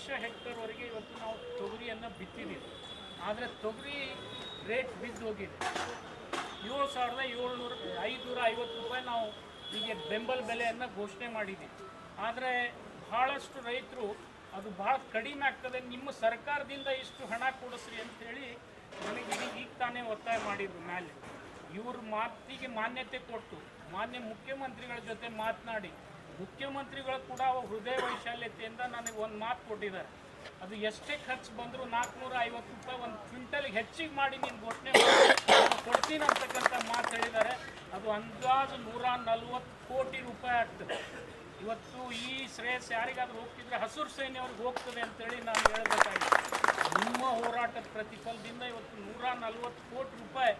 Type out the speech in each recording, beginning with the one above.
ಲಕ್ಷ ಹೆಕ್ಟರ್ವರೆಗೆ ಇವತ್ತು ನಾವು ತೊಗರಿಯನ್ನು ಬಿತ್ತಿದ್ದೀವಿ. ಆದರೆ ತೊಗರಿ ರೇಟ್ ಬಿದ್ದು ಹೋಗಿದೆ. 7,550 ರೂಪಾಯಿ ನಾವು ಈಗ ಬೆಂಬಲ ಬೆಲೆಯನ್ನು ಘೋಷಣೆ ಮಾಡಿದ್ದೀವಿ. ಆದರೆ ಭಾಳಷ್ಟು ರೈತರು ಅದು ಭಾಳ ಕಡಿಮೆ ಆಗ್ತದೆ, ನಿಮ್ಮ ಸರ್ಕಾರದಿಂದ ಇಷ್ಟು ಹಣ ಕೊಡಿಸ್ರಿ ಅಂಥೇಳಿ ನನಗೆ ಈಗ ತಾನೇ ಒತ್ತಾಯ ಮಾಡಿದ್ರು ಮೇಲೆ. ಇವ್ರ ಮಾತಿಗೆ ಮಾನ್ಯತೆ ಕೊಟ್ಟು ಮಾನ್ಯ ಮುಖ್ಯಮಂತ್ರಿಗಳ ಜೊತೆ ಮಾತನಾಡಿ, ಮುಖ್ಯಮಂತ್ರಿಗಳು ಕೂಡ ಹೃದಯ ವೈಶಾಲ್ಯತೆಯಿಂದ ನನಗೆ ಒಂದು ಮಾತು ಕೊಟ್ಟಿದ್ದಾರೆ. ಅದು ಎಷ್ಟೇ ಖರ್ಚು ಬಂದರೂ 450 ರೂಪಾಯಿ ಒಂದು ಕ್ವಿಂಟಲ್ಗೆ ಹೆಚ್ಚಿಗೆ ಮಾಡಿ ನೀನು ಘೋಷಣೆ ಕೊಡ್ತೀನಿ ಅಂತಕ್ಕಂಥ ಮಾತು ಹೇಳಿದ್ದಾರೆ. ಅದು ಅಂದಾಜು 140 ಕೋಟಿ ರೂಪಾಯಿ ಆಗ್ತದೆ. ಇವತ್ತು ಈ ಶ್ರೇಯಸ್ ಯಾರಿಗಾದ್ರೂ ಹೋಗ್ತಿದ್ರೆ ಹಸಿರು ಸೇನೆಯವ್ರಿಗೆ ಹೋಗ್ತದೆ ಅಂತೇಳಿ ನಾನು ಹೇಳಬೇಕಾಗಿದೆ. ನಿಮ್ಮ ಹೋರಾಟದ ಪ್ರತಿಫಲದಿಂದ ಇವತ್ತು 140 ಕೋಟಿ ರೂಪಾಯಿ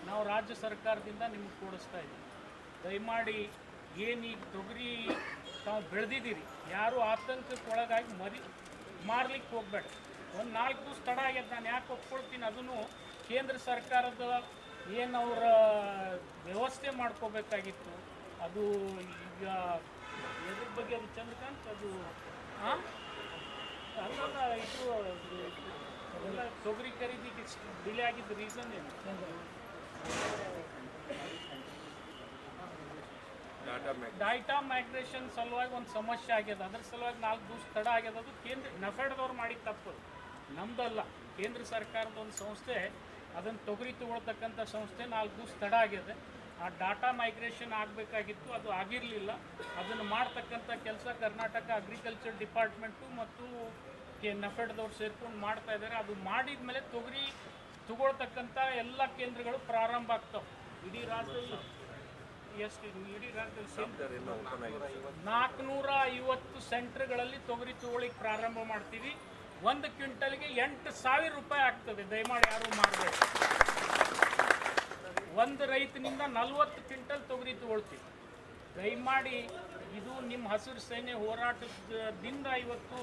ನಾವು ರಾಜ್ಯ ಸರ್ಕಾರದಿಂದ ನಿಮ್ಗೆ ಕೊಡಿಸ್ತಾ ಇದ್ದೀವಿ. ದಯಮಾಡಿ ಏನೀಗ ತೊಗರಿ ತಾವು ಬೆಳೆದಿದ್ದೀರಿ, ಯಾರೂ ಆತಂಕಕ್ಕೆ ಒಳಗಾಗಿ ಮಾರ್ಲಿಕ್ಕೆ ಹೋಗಬೇಡ. ಒಂದು 4 ದಿವಸ ತಡ ಆಗ್ಯದ, ನಾನು ಯಾಕೆ ಒಪ್ಕೊಳ್ತೀನಿ, ಅದನ್ನು ಕೇಂದ್ರ ಸರ್ಕಾರದ ಏನು ಅವರ ವ್ಯವಸ್ಥೆ ಮಾಡ್ಕೋಬೇಕಾಗಿತ್ತು. ಅದು ಈಗ ಎದ್ರ ಬಗ್ಗೆ ಅದು ಚಂದ್ರಕಾಂತ್ ಅದು ಅಲ್ಲ, ಇದು ಅದೆಲ್ಲ ತೊಗರಿ ಖರೀದಿಗೆ ಡಿಲೇ ಆಗಿದ್ದ ರೀಸನ್ ಏನು? ಡಾಟಾ ಮೈಗ್ರೇಷನ್ ಸಲುವಾಗಿ ಒಂದು ಸಮಸ್ಯೆ ಆಗ್ಯದ. ಅದ್ರ ಸಲುವಾಗಿ 4 ದಿವಸ ತಡ ಆಗ್ಯದ. ಅದು ಕೇಂದ್ರ ನಫೆಡ್ದವ್ರು ಮಾಡಿದ ತಪ್ಪು, ನಮ್ದಲ್ಲ. ಕೇಂದ್ರ ಸರ್ಕಾರದ ಒಂದು ಸಂಸ್ಥೆ, ಅದನ್ನು ತೊಗರಿ ತಗೊಳ್ತಕ್ಕಂಥ ಸಂಸ್ಥೆ 4 ದಿವಸ ತಡ ಆಗ್ಯದೆ. ಆ ಡಾಟಾ ಮೈಗ್ರೇಷನ್ ಆಗಬೇಕಾಗಿತ್ತು, ಅದು ಆಗಿರಲಿಲ್ಲ. ಅದನ್ನು ಮಾಡ್ತಕ್ಕಂಥ ಕೆಲಸ ಕರ್ನಾಟಕ ಅಗ್ರಿಕಲ್ಚರ್ ಡಿಪಾರ್ಟ್ಮೆಂಟು ಮತ್ತು ನಫೆಡ್ದವ್ರು ಸೇರ್ಕೊಂಡು ಮಾಡ್ತಾ ಇದ್ದಾರೆ. ಅದು ಮಾಡಿದ ಮೇಲೆ ತೊಗರಿ ತಗೊಳ್ತಕ್ಕಂಥ ಎಲ್ಲ ಕೇಂದ್ರಗಳು ಪ್ರಾರಂಭ ಆಗ್ತವೆ. ಇಡೀ ರಾಜ್ಯದಲ್ಲಿ ಇಡೀ ರಾಜ್ಯದಲ್ಲಿ 450 ಸೆಂಟರ್ಗಳಲ್ಲಿ ತೊಗರಿ ತಗೊಳ್ಳಿಕ್ಕೆ ಪ್ರಾರಂಭ ಮಾಡ್ತೀವಿ. 1 ಕ್ವಿಂಟಲ್ಗೆ 8,000 ರೂಪಾಯಿ ಆಗ್ತದೆ. ದಯಮಾಡಿ ಯಾರು ಮಾಡಬೇಕು. ಒಂದು ರೈತನಿಂದ 40 ಕ್ವಿಂಟಲ್ ತೊಗರಿ ತಗೊಳ್ತೀವಿ. ದಯಮಾಡಿ ಇದು ನಿಮ್ಮ ಹಸಿರು ಸೇನೆ ಹೋರಾಟದಿಂದ ಇವತ್ತು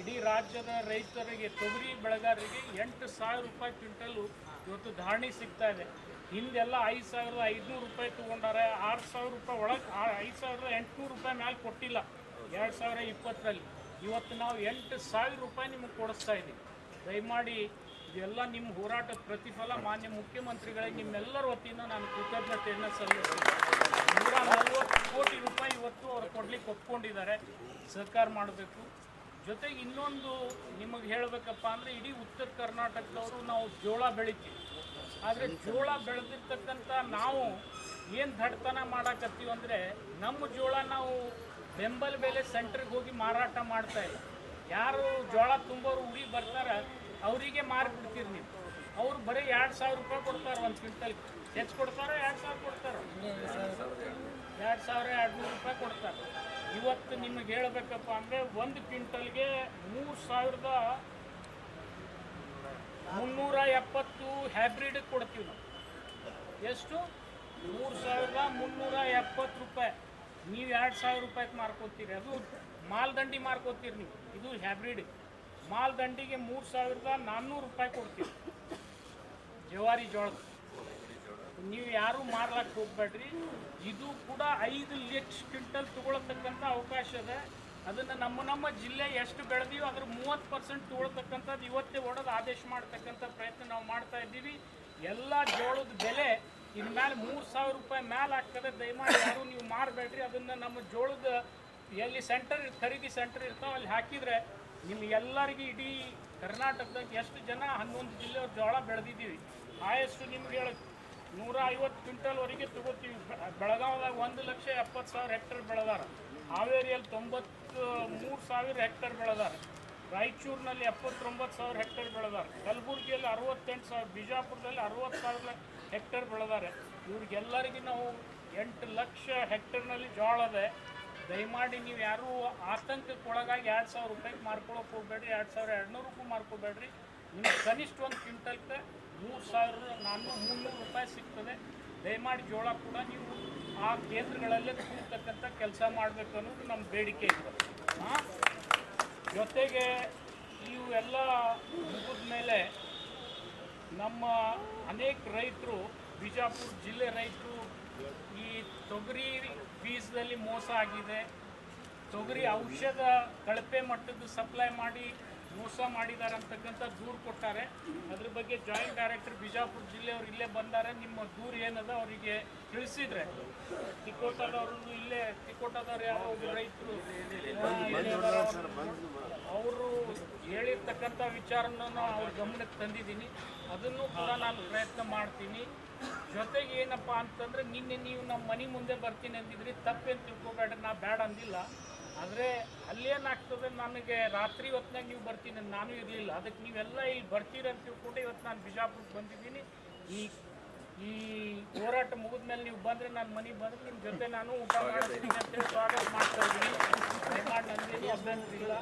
ಇಡೀ ರಾಜ್ಯದ ರೈತರಿಗೆ, ತೊಗರಿ ಬೆಳೆಗಾರರಿಗೆ 8,000 ರೂಪಾಯಿ ಕ್ವಿಂಟಲ್ಲು ಇವತ್ತು ಧಾರಣೆ ಸಿಗ್ತಾ ಇದೆ. ಹಿಂದೆಲ್ಲ 5,500 ರೂಪಾಯಿ ತೊಗೊಂಡಾರೆ. 6,000 ರೂಪಾಯಿ ಒಳಗೆ 5,800 ರೂಪಾಯಿ ಮೇಲೆ ಕೊಟ್ಟಿಲ್ಲ 2020ರಲ್ಲಿ. ಇವತ್ತು ನಾವು 8,000 ರೂಪಾಯಿ ನಿಮಗೆ ಕೊಡಿಸ್ತಾ ಇದ್ದೀವಿ. ದಯಮಾಡಿ ಇದೆಲ್ಲ ನಿಮ್ಮ ಹೋರಾಟದ ಪ್ರತಿಫಲ. ಮಾನ್ಯ ಮುಖ್ಯಮಂತ್ರಿಗಳಿಗೆ ನಿಮ್ಮೆಲ್ಲರ ವತಿಯಿಂದ ನಾನು ಕೃತಜ್ಞತೆಯನ್ನು ಸಲ್ಲಿಸ್ತೀನಿ. 140 ಕೋಟಿ ರೂಪಾಯಿ ಇವತ್ತು ಅವರು ಕೊಡ್ಲಿಕ್ಕೆ ಒಪ್ಕೊಂಡಿದ್ದಾರೆ. ಸಹಕಾರ ಮಾಡಬೇಕು. ಜೊತೆಗೆ ಇನ್ನೊಂದು ನಿಮಗೆ ಹೇಳಬೇಕಪ್ಪ ಅಂದರೆ, ಇಡೀ ಉತ್ತರ ಕರ್ನಾಟಕದವರು ನಾವು ಜೋಳ ಬೆಳಿತೀವಿ. ಆದರೆ ಜೋಳ ಬೆಳೆದಿರ್ತಕ್ಕಂಥ ನಾವು ಏನು ದಡ್ತನ ಮಾಡಾಕತ್ತೀವಿ ಅಂದರೆ, ನಮ್ಮ ಜೋಳ ನಾವು ಬೆಂಬಲ ಬೆಲೆ ಸೆಂಟ್ರಿಗೆ ಹೋಗಿ ಮಾರಾಟ ಮಾಡ್ತಾ ಇಲ್ಲ. ಯಾರು ಜೋಳ ತುಂಬೋರು ಊರಿಗೆ ಬರ್ತಾರೆ ಅವರಿಗೆ ಮಾರಿಬಿಡ್ತೀರಿ ನೀವು. ಅವ್ರು ಬರೀ 2,000 ರೂಪಾಯಿ ಕೊಡ್ತಾರೆ ಒಂದು ಕ್ವಿಂಟಲ್ಗೆ. ಹೆಚ್ಚು ಕೊಡ್ತಾರೆ, 2,000 ಕೊಡ್ತಾರೆ, 2,200 ರೂಪಾಯಿ ಕೊಡ್ತಾರೆ. ಇವತ್ತು ನಿಮಗೆ ಹೇಳಬೇಕಪ್ಪ ಅಂದರೆ, 1 ಕ್ವಿಂಟಲ್ಗೆ 3,370 ಹೈಬ್ರಿಡ್ ಕೊಡ್ತೀವಿ ನಾವು. ಎಷ್ಟು? 3,370 ರೂಪಾಯಿ. ನೀವು 2,000 ರೂಪಾಯಿಗೆ ಮಾರ್ಕೋತೀರಿ. ಅದು ಮಾಲ್ದಂಡಿ ಮಾರ್ಕೋತೀರಿ ನೀವು. ಇದು ಹೈಬ್ರಿಡ್. ಮಾಲ್ದಂಡಿಗೆ 3,400 ರೂಪಾಯಿ ಕೊಡ್ತೀವಿ ಜವಾರಿ ಜೋಳ. ನೀವು ಯಾರೂ ಮಾರ್ಲಕ್ಕೆ ಹೋಗ್ಬೇಡ್ರಿ. ಇದು ಕೂಡ 5 ಲಕ್ಷ ಕ್ವಿಂಟಲ್ ತಗೊಳ್ತಕ್ಕಂಥ ಅವಕಾಶ ಇದೆ. ಅದನ್ನು ನಮ್ಮ ಜಿಲ್ಲೆ ಎಷ್ಟು ಬೆಳೆದೀವೋ ಅದ್ರ 30% ತಗೊಳ್ತಕ್ಕಂಥದ್ದು ಇವತ್ತೇ ಹೊಡೆದು ಆದೇಶ ಮಾಡ್ತಕ್ಕಂಥ ಪ್ರಯತ್ನ ನಾವು ಮಾಡ್ತಾ ಇದ್ದೀವಿ. ಎಲ್ಲ ಜೋಳದ ಬೆಲೆ ಇನ್ಮೇಲೆ 3,000 ರೂಪಾಯಿ ಮೇಲೆ ಆಗ್ತದೆ. ದಯಮಾಡಿ ಯಾರು ನೀವು ಮಾರಬೇಡ್ರಿ. ಅದನ್ನು ನಮ್ಮ ಜೋಳದ ಎಲ್ಲಿ ಖರೀದಿ ಸೆಂಟರ್ ಇರ್ತಾವೆ ಅಲ್ಲಿ ಹಾಕಿದರೆ ನಿಮಗೆಲ್ಲರಿಗೂ ಇಡೀ ಕರ್ನಾಟಕದಾಗ ಎಷ್ಟು ಜನ 11 ಜಿಲ್ಲೆಯವ್ರು ಜೋಳ ಬೆಳೆದಿದ್ದೀವಿ ಆಯಷ್ಟು ನಿಮ್ಗೆ ಹೇಳಿ 150 ಕ್ವಿಂಟಲ್ವರೆಗೆ ತಗೋತೀವಿ. ಬೆಳಗಾವದಾಗ 1,70,000 ಹೆಕ್ಟರ್ ಬೆಳೆದಾರ. ಹಾವೇರಿಯಲ್ಲಿ 93,000 ಹೆಕ್ಟರ್ ಬೆಳೆದಾರ. ರಾಯಚೂರಿನಲ್ಲಿ 79,000 ಹೆಕ್ಟರ್ ಬೆಳೆದಾರೆ. ಕಲಬುರಗಿಯಲ್ಲಿ 68,000, ಬಿಜಾಪುರದಲ್ಲಿ 60,000 ಹೆಕ್ಟರ್ ಬೆಳೆದಾರೆ. ಇವ್ರಿಗೆಲ್ಲರಿಗೂ ನಾವು 8 ಲಕ್ಷ ಹೆಕ್ಟರ್ನಲ್ಲಿ ಜೋಳ ಇದೆ. ದಯಮಾಡಿ ನೀವು ಯಾರೂ ಆತಂಕಕ್ಕೆ ಒಳಗಾಗಿ 2,000 ರೂಪಾಯಿಗೆ ಮಾರ್ಕೊಳ್ಳೋಕೆ ಹೋಗ್ಬೇಡ್ರಿ, 2,200 ಮಾರ್ಕೋಬೇಡ್ರಿ. ನಿಮ್ಗೆ ಕನಿಷ್ಠ 1 ಕ್ವಿಂಟಲ್ಗೆ 3,300 ರೂಪಾಯಿ ಸಿಗ್ತದೆ. ದಯಮಾಡಿ ಜೋಳ ಕೂಡ ನೀವು ಆ ಕೇಂದ್ರಗಳಲ್ಲೇ ಕೂರ್ತಕ್ಕಂಥ ಕೆಲಸ ಮಾಡಬೇಕು ಅನ್ನೋದು ನಮ್ಮ ಬೇಡಿಕೆ ಇದೆ. ಜೊತೆಗೆ ಇವೆಲ್ಲ ಮುಗಿದ ಮೇಲೆ ನಮ್ಮ ಅನೇಕ ರೈತರು, ಬಿಜಾಪುರ ಜಿಲ್ಲೆ ರೈತರು, ಈ ತೊಗರಿ ಬೀಜದಲ್ಲಿ ಮೋಸ ಆಗಿದೆ, ತೊಗರಿ ಔಷಧ ಕಳಪೆ ಮಟ್ಟದ ಸಪ್ಲೈ ಮಾಡಿ ಮೋಸ ಮಾಡಿದ್ದಾರೆ ಅಂತಕ್ಕಂಥ ದೂರು ಕೊಟ್ಟಾರೆ. ಅದ್ರ ಬಗ್ಗೆ ಜಾಯಿಂಟ್ ಡೈರೆಕ್ಟರ್ ಬಿಜಾಪುರ ಜಿಲ್ಲೆಯವರು ಇಲ್ಲೇ ಬಂದಾರೆ. ನಿಮ್ಮ ದೂರು ಏನದ ಅವರಿಗೆ ತಿಳಿಸಿದ್ರೆ ತಿಕೋಟದವ್ರು ಇಲ್ಲೇ ತಿಕೋಟದವ್ರು ಯಾವ ರೈತರು ಅವರು ಹೇಳಿರ್ತಕ್ಕಂಥ ವಿಚಾರನ ಅವ್ರ ಗಮನಕ್ಕೆ ತಂದಿದ್ದೀನಿ. ಅದನ್ನು ಕೂಡ ನಾನು ಪ್ರಯತ್ನ ಮಾಡ್ತೀನಿ. ಜೊತೆಗೆ ಏನಪ್ಪ ಅಂತಂದರೆ ನಿನ್ನೆ ನೀವು ನಮ್ಮ ಮನೆ ಮುಂದೆ ಬರ್ತೀನಿ ಅಂದಿದ್ರಿ, ತಪ್ಪೇನು ತಿಳ್ಕೊಬೇಡ, ನಾ ಬೇಡ ಅಂದಿಲ್ಲ. ಆದರೆ ಅಲ್ಲೇನಾಗ್ತದೆ, ನನಗೆ ರಾತ್ರಿ ಹೊತ್ತಿನಾಗ ನೀವು ಬರ್ತೀನಿ ನಾನು ಇರಲಿಲ್ಲ. ಅದಕ್ಕೆ ನೀವೆಲ್ಲ ಇಲ್ಲಿ ಬರ್ತೀರಿ ಅಂತ ತಿಳ್ಕೊಂಡು ಇವತ್ತು ನಾನು ಬಿಜಾಪುರಕ್ಕೆ ಬಂದಿದ್ದೀನಿ. ಈ ಹೋರಾಟ ಮುಗಿದ ಮೇಲೆ ನೀವು ಬಂದರೆ ನನ್ನ ಮನೆಗೆ ಬಂದರೆ ನಿಮ್ಮ ಜೊತೆ ನಾನು ಊಟ ಮಾಡ್ತೀನಿ ಅಂತೇಳಿ ಸ್ವಾಗತ ಮಾಡ್ತಾ ಇದ್ದೀನಿ. ದಯಮಾಡಿ ನನಗೇನು ಅಭ್ಯಂತರ ಇಲ್ಲ.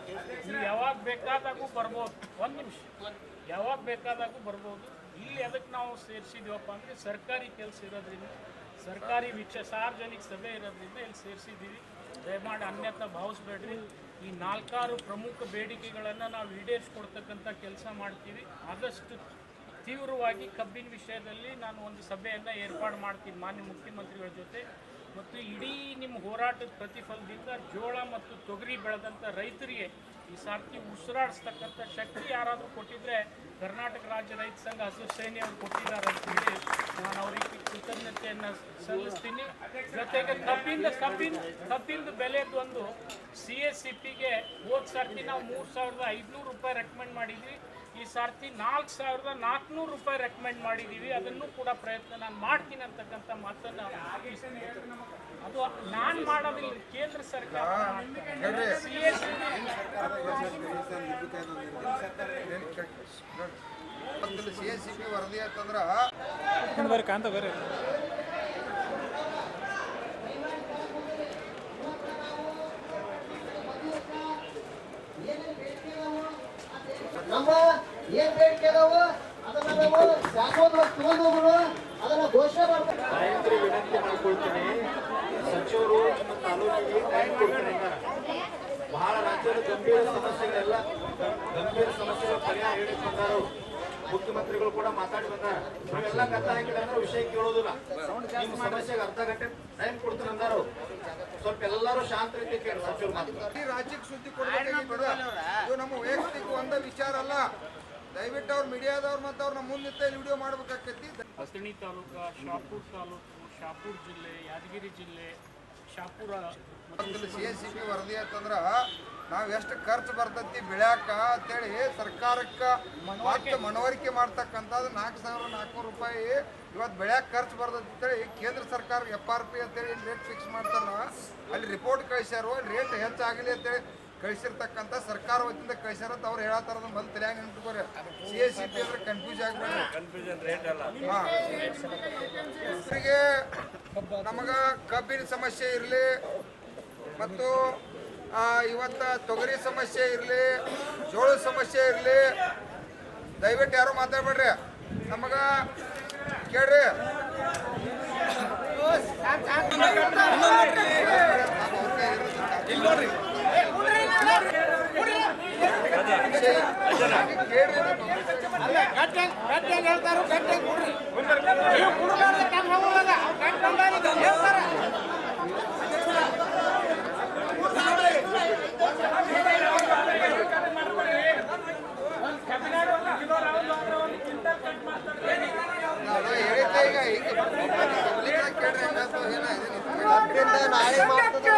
ನೀವು ಯಾವಾಗ ಬೇಕಾದಾಗೂ ಬರ್ಬೋದು. ಒಂದು ನಿಮಿಷ, ಯಾವಾಗ ಬೇಕಾದಾಗೂ ಬರ್ಬೋದು. ಇಲ್ಲಿ ಅದಕ್ಕೆ ನಾವು ಸೇರಿಸಿದ್ದೀವಪ್ಪ ಅಂದರೆ ಸರ್ಕಾರಿ ಕೆಲಸ ಇರೋದ್ರಿಂದ, ಸರ್ಕಾರಿ ಸಾರ್ವಜನಿಕ ಸಭೆ ಇರೋದ್ರಿಂದ ಇಲ್ಲಿ ಸೇರಿಸಿದ್ದೀವಿ. ದಯಮಾಡಿ ಅನ್ಯತಾ ಭಾವಿಸ್ಬೇಡ್ರಿ. ಈ 4 ಪ್ರಮುಖ ಬೇಡಿಕೆಗಳನ್ನು ನಾವು ಈಡೇರಿಸ್ಕೊಡ್ತಕ್ಕಂಥ ಕೆಲಸ ಮಾಡ್ತೀವಿ. ಆದಷ್ಟು ತೀವ್ರವಾಗಿ ಕಬ್ಬಿನ ವಿಷಯದಲ್ಲಿ ನಾನು ಒಂದು ಸಭೆಯನ್ನು ಏರ್ಪಾಡು ಮಾಡ್ತೀನಿ ಮಾನ್ಯ ಮುಖ್ಯಮಂತ್ರಿಗಳ ಜೊತೆ. ಮತ್ತು ಇಡೀ ನಿಮ್ಮ ಹೋರಾಟದ ಪ್ರತಿಫಲದಿಂದ ಜೋಳ ಮತ್ತು ತೊಗರಿ ಬೆಳೆದಂಥ ರೈತರಿಗೆ ಈ ಸಾರ್ತಿ ಉಸಿರಾಡಿಸ್ತಕ್ಕಂಥ ಶಕ್ತಿ ಯಾರಾದರೂ ಕೊಟ್ಟಿದ್ರೆ ಕರ್ನಾಟಕ ರಾಜ್ಯ ರೈತ ಸಂಘ ಹಸಿರು ಸೇನೆಯವರು ಕೊಟ್ಟಿದ್ದಾರೆ ಅಂತೇಳಿ ನಾನು ಅವರಿಗೆ ಕೃತಜ್ಞತೆಯನ್ನು ಸಲ್ಲಿಸ್ತೀನಿ. ಜೊತೆಗೆ ಕಬ್ಬಿಂದು ಬೆಲೆದೊಂದು CSCPಗೆ ಹೋದ ಸರ್ತಿ ನಾವು 3,500 ರೂಪಾಯಿ ರೆಕಮೆಂಡ್ ಮಾಡಿದ್ವಿ. ಈ ಸಾರ್ತಿ 4,400 ರೂಪಾಯಿ ರೆಕಮೆಂಡ್ ಮಾಡಿದ್ದೀವಿ. ಅದನ್ನು ಕೂಡ ಪ್ರಯತ್ನ ನಾನು ಮಾಡ್ತೀನಿ ಅಂತಕ್ಕಂಥ ಮಾತನ್ನು ಅದು ನಾನು ಮಾಡೋದಿಲ್ಲ, ಕೇಂದ್ರ ಸರ್ಕಾರ CSCP ವರದಿ ಅಂತಂದ್ರೆ ನಮ್ಮ ಏನ್ ಬೇಡಿಕೆ ಅದಾವ ಅದನ್ನ ನಾವು ಶಾಸೋದ್ರೊಳಗೆ ತಗೊಂಡೋಗ್ರು ಅದನ್ನ ಘೋಷಣೆ ಮಾಡ್ತಾರೆ. ನಾಯಕರಿಗೆ ವಿನಂತಿ ಮಾಡ್ಕೊಳ್ತೀನಿ, ಸಚಿವರು ನಿಮ್ಮ ತಾಲೂಕಿಗೆ ಟೈಮ್ ಕೊಡ್ತಾರೆ. ಬಹಳ ರಾಜ್ಯದ ಗಂಭೀರ ಸಮಸ್ಯೆಗಳ ಪರಿಹಾರ ಹೇಳಿ ಬಂದಾರು. ಮುಖ್ಯಮಂತ್ರಿಗಳು ಕೂಡ ಮಾತಾಡಿ ಬಂದಾರ. ನೀವೆಲ್ಲ ಕತ್ತ ಹಾಕಿದ್ರೆ ಅಂದ್ರೆ ವಿಷಯ ಕೇಳೋದಿಲ್ಲ. ನಿಮ್ಮ ಸಮಸ್ಯೆಗೆ ಅರ್ಧ ಗಂಟೆ ಟೈಮ್ ಕೊಡ್ತೀನಿ ಅಂದಾರು. ಸ್ವಲ್ಪ ಎಲ್ಲರೂ ಶಾಂತ ರೀತಿ ಕೇಳಿ ಸಚಿವರು ಮಾತಾಡ್ತಾರೆ. ರಾಜ್ಯಕ್ಕೆ ಸುದ್ದಿ ಕೊಡಬೇಕಾಗಿತ್ತು. ಇದು ನಮ್ಮ ವೈಯಕ್ತಿಕ ಒಂದೇ ವಿಚಾರ ಅಲ್ಲ. ದಯವಿಟ್ಟು ಅವ್ರು ಮೀಡಿಯಾದವ್ರು ಮತ್ತು ಅವ್ರು ನಮ್ಮ ಮುಂದೆ ವಿಡಿಯೋ ಮಾಡ್ಬೇಕಾಗ್ತೈತಿ. ಅಥಣಿ ತಾಲೂಕು, ಶಾಪುರ ತಾಲೂಕು, ಶಾಪುರ ಜಿಲ್ಲೆ, ಯಾದಗಿರಿ ಜಿಲ್ಲೆ, ಶಾಪುರ CSCP ವರದಿ ಅಂತಂದ್ರೆ ನಾವು ಎಷ್ಟು ಖರ್ಚು ಬರ್ತೈತಿ ಬೆಳ್ಯಾಕ ಅಂತೇಳಿ ಸರ್ಕಾರಕ್ಕೆ ಮತ್ತೆ ಮನವರಿಕೆ ಮಾಡ್ತಕ್ಕಂಥದ್ದು 4,400 ರೂಪಾಯಿ ಇವತ್ತು ಬೆಳ್ಯಾಕ ಖರ್ಚು ಬರ್ತೈತಿ ಅಂತೇಳಿ ಕೇಂದ್ರ ಸರ್ಕಾರ FRP ಅಂತೇಳಿ ರೇಟ್ ಫಿಕ್ಸ್ ಮಾಡ್ತಾರಲ್ಲ, ಅಲ್ಲಿ ರಿಪೋರ್ಟ್ ಕಳಿಸ್ಯಾರು. ಅಲ್ಲಿ ರೇಟ್ ಹೆಚ್ಚಾಗಲಿ ಅಂತೇಳಿ ಕಳಿಸಿರ್ತಕ್ಕಂಥ ಸರ್ಕಾರ ವತಿಯಿಂದ ಕಳಿಸ್ಯಾರ ಅಂತ ಅವ್ರು ಹೇಳತ್ತಾರ. ಬಂದು ತಲೆಯಾಗ ನೆನ್ಪಿಟ್ಕೋರಿ. CSCP ಅಂದ್ರೆ ಕನ್ಫ್ಯೂಸ್ ಆಗಬೇಡ. ಹಾಂ, ಇವರಿಗೆ ನಮಗೆ ಕಬ್ಬಿನ ಸಮಸ್ಯೆ ಇರಲಿ ಮತ್ತು ಇವತ್ತು ತೊಗರಿ ಸಮಸ್ಯೆ ಇರಲಿ, ಜೋಳದ ಸಮಸ್ಯೆ ಇರಲಿ, ದಯವಿಟ್ಟು ಯಾರು ಮಾತಾಡ್ಬೇಡ್ರಿ. ನಮಗೆ ಕೇಳ್ರಿ. ನಾಳೆ ಮಾಡ್ತದೆ.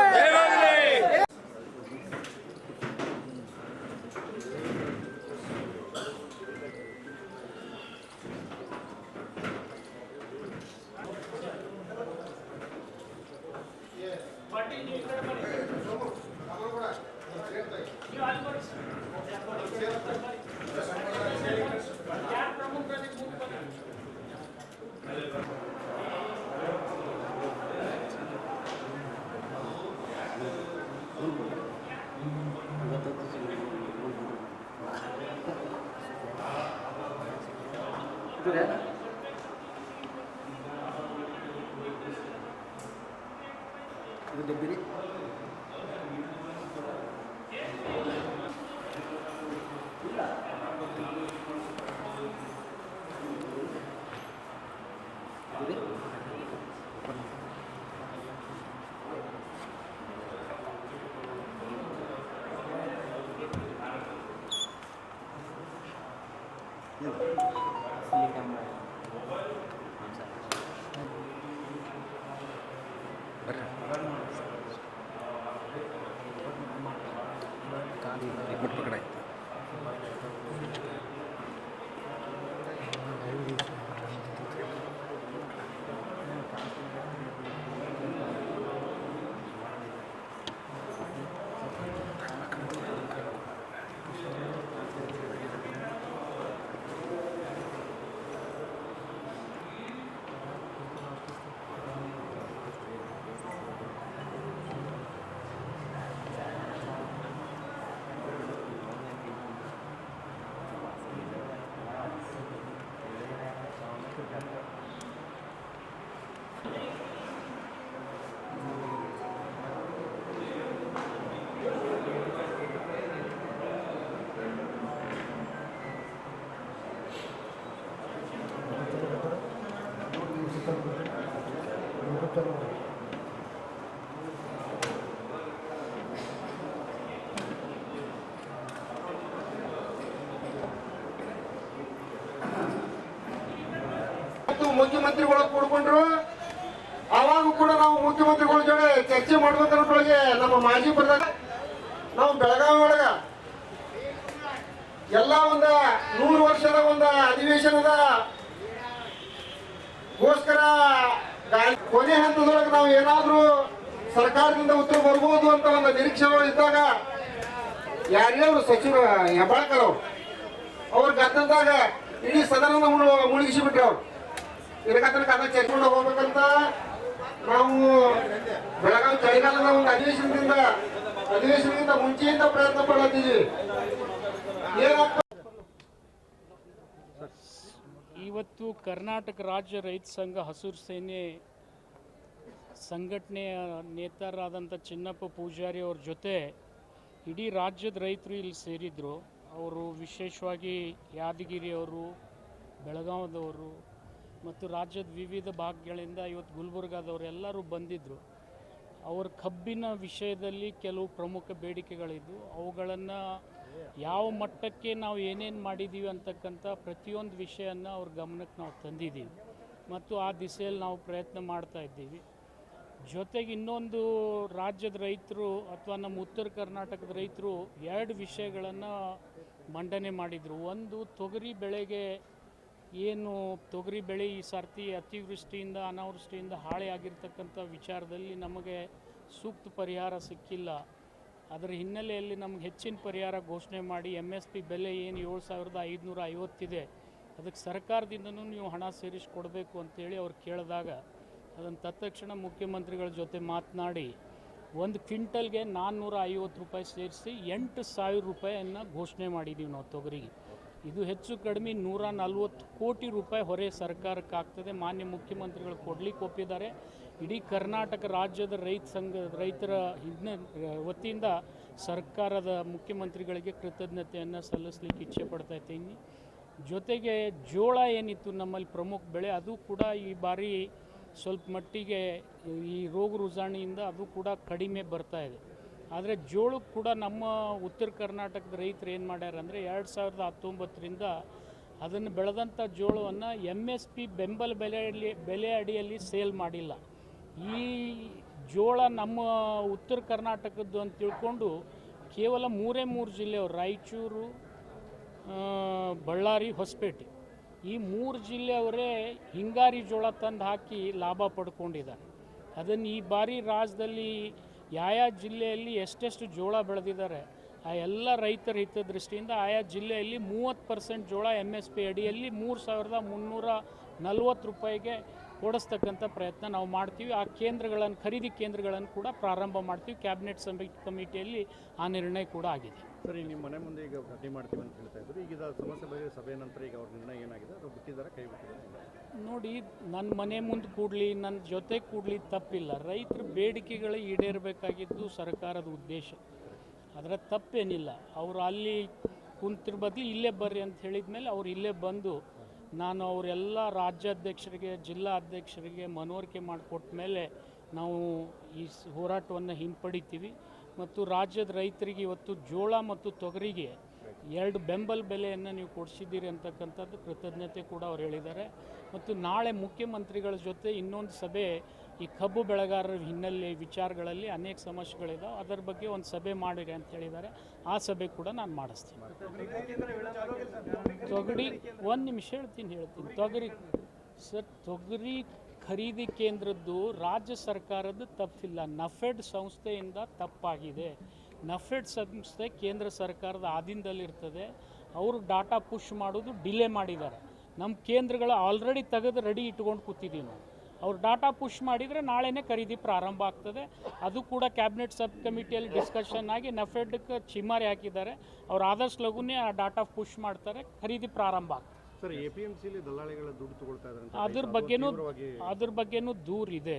ಇದು ಡಬ್ಬಿರಿ ಮುಖ್ಯಮಂತ್ರಿಗಳು ಕೂಡ್ಕೊಂಡ್ರು. ಅವಾಗ ಕೂಡ ನಾವು ಮುಖ್ಯಮಂತ್ರಿಗಳ ಜೊತೆ ಚರ್ಚೆ ಮಾಡ್ಬೇಕನ್ನೋದ್ರೊಳಗೆ ನಮ್ಮ ಮಾಜಿ ಪ್ರಧಾನ ನಾವು ಬೆಳಗಾವಿ ಒಳಗ ಎಲ್ಲ ಒಂದ 100 ವರ್ಷದ ಒಂದು ಅಧಿವೇಶನದ ಗೋಸ್ಕರ ಕೊನೆ ಹಂತದೊಳಗೆ ನಾವು ಏನಾದ್ರೂ ಸರ್ಕಾರದಿಂದ ಉತ್ತರ ಬರ್ಬೋದು ಅಂತ ಒಂದು ನಿರೀಕ್ಷೆ ಇದ್ದಾಗ ಯಾರ್ಯಾರು ಸಚಿವ ಹೆಬ್ಬಾಳ್ಕರ್ ಅವ್ರ ಗದ್ದಲದಾಗ ಇಡೀ ಸದನದ ಮುಳುಗಿಸಿ ಬಿಟ್ರು ಅವ್ರು. ಇದಕ್ಕಂತ ಚರ್ಚೆಕೊಂಡು ಹೋಗ್ಬೇಕಂತ ನಾವು ಬೆಳಗಾವಿ ಚಳಿಗಾಲದ ಒಂದು ಅಧಿವೇಶನದಿಂದ ಮುಂಚೆಯಿಂದ ಪ್ರಯತ್ನ ಪಡತ್ತಿದ್ವಿ. ಇವತ್ತು ಕರ್ನಾಟಕ ರಾಜ್ಯ ರೈತ ಸಂಘ ಹಸಿರು ಸೇನೆ ಸಂಘಟನೆಯ ನೇತಾರರಾದಂಥ ಚಿನ್ನಪ್ಪ ಪೂಜಾರಿ ಅವ್ರ ಜೊತೆ ಇಡೀ ರಾಜ್ಯದ ರೈತರು ಇಲ್ಲಿ ಸೇರಿದ್ರು. ಅವರು ವಿಶೇಷವಾಗಿ ಯಾದಗಿರಿಯವರು, ಬೆಳಗಾವದವರು ಮತ್ತು ರಾಜ್ಯದ ವಿವಿಧ ಭಾಗಗಳಿಂದ ಇವತ್ತು ಗುಲ್ಬರ್ಗಾದವರು ಎಲ್ಲರೂ ಬಂದಿದ್ದರು. ಅವರ ಕಬ್ಬಿನ ವಿಷಯದಲ್ಲಿ ಕೆಲವು ಪ್ರಮುಖ ಬೇಡಿಕೆಗಳಿದ್ದು ಅವುಗಳನ್ನು ಯಾವ ಮಟ್ಟಕ್ಕೆ ನಾವು ಏನೇನು ಮಾಡಿದ್ದೀವಿ ಅಂತಕ್ಕಂಥ ಪ್ರತಿಯೊಂದು ವಿಷಯನ ಅವ್ರ ಗಮನಕ್ಕೆ ನಾವು ತಂದಿದ್ದೀವಿ ಮತ್ತು ಆ ದಿಸೆಯಲ್ಲಿ ನಾವು ಪ್ರಯತ್ನ ಮಾಡ್ತಾ ಇದ್ದೀವಿ. ಜೊತೆಗೆ ಇನ್ನೊಂದು ರಾಜ್ಯದ ರೈತರು ಅಥವಾ ನಮ್ಮ ಉತ್ತರ ಕರ್ನಾಟಕದ ರೈತರು 2 ವಿಷಯಗಳನ್ನು ಮಂಡನೆ ಮಾಡಿದರು. ಒಂದು, ತೊಗರಿ ಬೆಳೆಗೆ ಏನು ತೊಗರಿ ಬೆಳೆ ಈ ಸರ್ತಿ ಅತಿವೃಷ್ಟಿಯಿಂದ ಅನಾವೃಷ್ಟಿಯಿಂದ ಹಾಳೆ ಆಗಿರ್ತಕ್ಕಂಥ ವಿಚಾರದಲ್ಲಿ ನಮಗೆ ಸೂಕ್ತ ಪರಿಹಾರ ಸಿಕ್ಕಿಲ್ಲ. ಅದರ ಹಿನ್ನೆಲೆಯಲ್ಲಿ ನಮಗೆ ಹೆಚ್ಚಿನ ಪರಿಹಾರ ಘೋಷಣೆ ಮಾಡಿ MSP ಬೆಲೆ ಏನು 7,550 ಇದೆ ಅದಕ್ಕೆ ಸರ್ಕಾರದಿಂದನೂ ನೀವು ಹಣ ಸೇರಿಸಿಕೊಡಬೇಕು ಅಂತೇಳಿ ಅವ್ರು ಕೇಳಿದಾಗ ಅದನ್ನು ತತ್ಕ್ಷಣ ಮುಖ್ಯಮಂತ್ರಿಗಳ ಜೊತೆ ಮಾತನಾಡಿ 1 ಕ್ವಿಂಟಲ್ಗೆ 450 ರೂಪಾಯಿ ಸೇರಿಸಿ 8,000 ರೂಪಾಯಿಯನ್ನು ಘೋಷಣೆ ಮಾಡಿದ್ದೀವಿ ನಾವು ತೊಗರಿಗೆ. ಇದು ಹೆಚ್ಚು ಕಡಿಮೆ 140 ಕೋಟಿ ರೂಪಾಯಿ ಹೊರೆ ಸರ್ಕಾರಕ್ಕೆ ಆಗ್ತದೆ. ಮಾನ್ಯ ಮುಖ್ಯಮಂತ್ರಿಗಳು ಕೊಡಲಿಕ್ಕೆ ಒಪ್ಪಿದ್ದಾರೆ. ಇಡೀ ಕರ್ನಾಟಕ ರಾಜ್ಯದ ರೈತರ ವತಿಯಿಂದ ಸರ್ಕಾರದ ಮುಖ್ಯಮಂತ್ರಿಗಳಿಗೆ ಕೃತಜ್ಞತೆಯನ್ನು ಸಲ್ಲಿಸಲಿಕ್ಕೆ ಇಚ್ಛೆ ಪಡ್ತಾ ಇದ್ದೀನಿ. ಜೊತೆಗೆ ಜೋಳ ಏನಿತ್ತು ನಮ್ಮಲ್ಲಿ ಪ್ರಮುಖ ಬೆಳೆ, ಅದು ಕೂಡ ಈ ಬಾರಿ ಸ್ವಲ್ಪ ಮಟ್ಟಿಗೆ ಈ ರೋಗ ರುಜಾಣಿಯಿಂದ ಅದು ಕೂಡ ಕಡಿಮೆ ಬರ್ತಾ ಇದೆ. ಆದರೆ ಜೋಳಕ್ಕೆ ಕೂಡ ನಮ್ಮ ಉತ್ತರ ಕರ್ನಾಟಕದ ರೈತರು ಏನು ಮಾಡ್ಯಾರ ಅಂದರೆ 2019ರಿಂದ ಅದನ್ನು ಬೆಳೆದಂಥ ಜೋಳವನ್ನು MSP ಬೆಂಬಲ ಬೆಲೆ ಅಡಿಯಲ್ಲಿ ಸೇಲ್ ಮಾಡಿಲ್ಲ. ಈ ಜೋಳ ನಮ್ಮ ಉತ್ತರ ಕರ್ನಾಟಕದ್ದು ಅಂತ ತಿಳ್ಕೊಂಡು ಕೇವಲ 3 ಜಿಲ್ಲೆಯವರು, ರಾಯಚೂರು, ಬಳ್ಳಾರಿ, ಹೊಸಪೇಟೆ, ಈ 3 ಜಿಲ್ಲೆಯವರೇ ಹಿಂಗಾರಿ ಜೋಳ ತಂದು ಹಾಕಿ ಲಾಭ ಪಡ್ಕೊಂಡಿದ್ದಾರೆ. ಅದನ್ನು ಈ ಬಾರಿ ರಾಜ್ಯದಲ್ಲಿ ಯಾವ ಜಿಲ್ಲೆಯಲ್ಲಿ ಎಷ್ಟೆಷ್ಟು ಜೋಳ ಬೆಳೆದಿದ್ದಾರೆ ಆ ಎಲ್ಲ ರೈತರ ಹಿತದೃಷ್ಟಿಯಿಂದ ಆಯಾ ಜಿಲ್ಲೆಯಲ್ಲಿ 30% ಜೋಳ MSP ಅಡಿಯಲ್ಲಿ 3,340 ರೂಪಾಯಿಗೆ ಕೊಡಿಸ್ತಕ್ಕಂಥ ಪ್ರಯತ್ನ ನಾವು ಮಾಡ್ತೀವಿ. ಆ ಕೇಂದ್ರಗಳನ್ನು, ಖರೀದಿ ಕೇಂದ್ರಗಳನ್ನು ಕೂಡ ಪ್ರಾರಂಭ ಮಾಡ್ತೀವಿ. ಕ್ಯಾಬಿನೆಟ್ ಕಮಿಟಿಯಲ್ಲಿ ಆ ನಿರ್ಣಯ ಕೂಡ ಆಗಿದೆ. ಸರಿ, ನಿಮ್ಮ ಮನೆ ಮುಂದೆ ಈಗ ಭೇಟಿ ಮಾಡ್ತೀವಿ ಅಂತ ಹೇಳ್ತಾ ಇದ್ರು. ಈಗ ಸಮಸ್ಯೆ ಬಗ್ಗೆ ಸಭೆ ನಂತರ ಈಗ ಅವ್ರ ನಿರ್ಣಯ ಏನಾಗಿದೆ, ಅದು ಬಿಟ್ಟಿದ್ದಾರೆ, ಕೈ ಬಿಟ್ಟಿದ್ದಾರೆ? ನೋಡಿ, ನನ್ನ ಮನೆ ಮುಂದೆ ಕೂಡಲಿ, ನನ್ನ ಜೊತೆ ಕೂಡಲಿ ತಪ್ಪಿಲ್ಲ. ರೈತರ ಬೇಡಿಕೆಗಳು ಈಡೇರಬೇಕಾಗಿದ್ದು ಸರ್ಕಾರದ ಉದ್ದೇಶ, ಅದರ ತಪ್ಪೇನಿಲ್ಲ. ಅವರು ಅಲ್ಲಿ ಕುಂತಿರ ಬದಲು ಇಲ್ಲೇ ಬರ್ರಿ ಅಂತ ಹೇಳಿದ ಮೇಲೆ ಅವ್ರು ಇಲ್ಲೇ ಬಂದು ನಾನು ಅವರೆಲ್ಲ ರಾಜ್ಯಾಧ್ಯಕ್ಷರಿಗೆ, ಜಿಲ್ಲಾ ಅಧ್ಯಕ್ಷರಿಗೆ ಮನವರಿಕೆ ಮಾಡಿಕೊಟ್ಟ ಮೇಲೆ ನಾವು ಈ ಹೋರಾಟವನ್ನು ಹಿಂಪಡಿತೀವಿ. ಮತ್ತು ರಾಜ್ಯದ ರೈತರಿಗೆ ಇವತ್ತು ಜೋಳ ಮತ್ತು ತೊಗರಿಗೆ 2 ಬೆಂಬಲ ಬೆಲೆಯನ್ನು ನೀವು ಕೊಡಿಸಿದ್ದೀರಿ ಅಂತಕ್ಕಂಥದ್ದು ಕೃತಜ್ಞತೆ ಕೂಡ ಅವ್ರು ಹೇಳಿದ್ದಾರೆ. ಮತ್ತು ನಾಳೆ ಮುಖ್ಯಮಂತ್ರಿಗಳ ಜೊತೆ ಇನ್ನೊಂದು ಸಭೆ ಈ ಕಬ್ಬು ಬೆಳೆಗಾರರ ಹಿನ್ನೆಲೆ ವಿಚಾರಗಳಲ್ಲಿ ಅನೇಕ ಸಮಸ್ಯೆಗಳಿದಾವೆ, ಅದರ ಬಗ್ಗೆ ಒಂದು ಸಭೆ ಮಾಡಿರಿ ಅಂತ ಹೇಳಿದ್ದಾರೆ. ಆ ಸಭೆ ಕೂಡ ನಾನು ಮಾಡಿಸ್ತೀನಿ. ತೊಗರಿ ಒಂದು ನಿಮಿಷ ಹೇಳ್ತೀನಿ ತೊಗರಿ ಖರೀದಿ ಕೇಂದ್ರದ್ದು ರಾಜ್ಯ ಸರ್ಕಾರದ ತಪ್ಪಿಲ್ಲ, ನಫೆಡ್ ಸಂಸ್ಥೆಯಿಂದ ತಪ್ಪಾಗಿದೆ. ನಫೆಡ್ ಸಂಸ್ಥೆ ಕೇಂದ್ರ ಸರ್ಕಾರದ ಆಧೀನದಲ್ಲಿರ್ತದೆ. ಅವರು ಡಾಟಾ ಪುಷ್ ಮಾಡೋದು ಡಿಲೇ ಮಾಡಿದ್ದಾರೆ. ನಮ್ಮ ಕೇಂದ್ರಗಳು ಆಲ್ರೆಡಿ ತೆಗೆದು ರೆಡಿ ಇಟ್ಕೊಂಡು ಕೂತಿದ್ದೀವಿ ನಾವು. ಅವ್ರು ಡಾಟಾ ಪುಷ್ ಮಾಡಿದರೆ ನಾಳೆನೇ ಖರೀದಿ ಪ್ರಾರಂಭ ಆಗ್ತದೆ. ಅದು ಕೂಡ ಕ್ಯಾಬಿನೆಟ್ ಸಬ್ ಕಮಿಟಿಯಲ್ಲಿ ಡಿಸ್ಕಷನ್ ಆಗಿ ನಫೆಡ್ಗೆ ಚಿಮಾರಿ ಹಾಕಿದ್ದಾರೆ. ಅವ್ರು ಆದಷ್ಟು ಲಘುನೇ ಆ ಡಾಟಾ ಪುಷ್ ಮಾಡ್ತಾರೆ, ಖರೀದಿ ಪ್ರಾರಂಭ ಆಗ್ತದೆ. ಸರ್, APMCಲಿ ದಲ್ಲಾಳಿಗಳ ದುಡ್ಡು ತಗೊಳ್ತಾ ಇದ್ದಾರೆ, ಅದ್ರ ಬಗ್ಗೆನೂ ದೂರಿದೆ.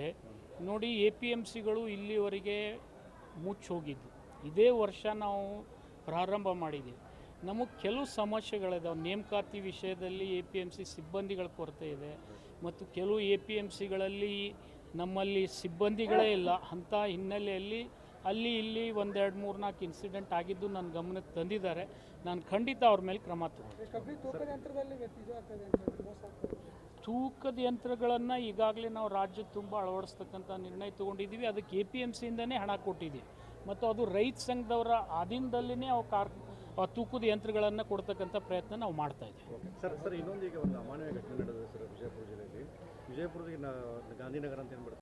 ನೋಡಿ, APMCಗಳು ಇಲ್ಲಿವರೆಗೆ ಮುಚ್ಚೋಗಿದ್ದು. ಇದೇ ವರ್ಷ ನಾವು ಪ್ರಾರಂಭ ಮಾಡಿದ್ದೀವಿ. ನಮಗೆ ಕೆಲವು ಸಮಸ್ಯೆಗಳಿದಾವೆ. ನೇಮಕಾತಿ ವಿಷಯದಲ್ಲಿ APMC ಸಿಬ್ಬಂದಿಗಳ ಕೊರತೆ ಇದೆ, ಮತ್ತು ಕೆಲವು APMCಗಳಲ್ಲಿ ನಮ್ಮಲ್ಲಿ ಸಿಬ್ಬಂದಿಗಳೇ ಇಲ್ಲ. ಅಂಥ ಹಿನ್ನೆಲೆಯಲ್ಲಿ ಅಲ್ಲಿ ಇಲ್ಲಿ 1, 2, 3, 4 ಇನ್ಸಿಡೆಂಟ್ ಆಗಿದ್ದು ನನ್ನ ಗಮನಕ್ಕೆ ತಂದಿದ್ದಾರೆ. ನಾನು ಖಂಡಿತ ಅವ್ರ ಮೇಲೆ ಕ್ರಮ ತಗೊಳ್ತೀನಿ. ತೂಕದ ಯಂತ್ರಗಳನ್ನು ಈಗಾಗಲೇ ನಾವು ರಾಜ್ಯ ತುಂಬ ಅಳವಡಿಸ್ತಕ್ಕಂಥ ನಿರ್ಣಯ ತೊಗೊಂಡಿದ್ದೀವಿ. ಅದಕ್ಕೆ APMCಯಿಂದನೇ ಹಣ ಕೊಟ್ಟಿದ್ದೀವಿ, ಮತ್ತು ಅದು ರೈತ ಸಂಘದವರ ಅಧೀನದಲ್ಲಿನೇ ಅವು ತೂಕದ ಯಂತ್ರಗಳನ್ನು ಕೊಡ್ತಕ್ಕಂಥ ಪ್ರಯತ್ನ ನಾವು ಮಾಡ್ತಾ ಇದ್ದೀವಿ. ಸರ್, ಇನ್ನೊಂದು ಈಗ ಒಂದು ಅಮಾನವೀಯ ಘಟನೆ ನಡೆದಿದೆ ಸರ್ ವಿಜಯಪುರ ಜಿಲ್ಲೆಯಲ್ಲಿ. ವಿಜಯಪುರದಲ್ಲಿ ಗಾಂಧಿನಗರ ಅಂತ ಏನ್ಬಿಡ್ತಾರೆ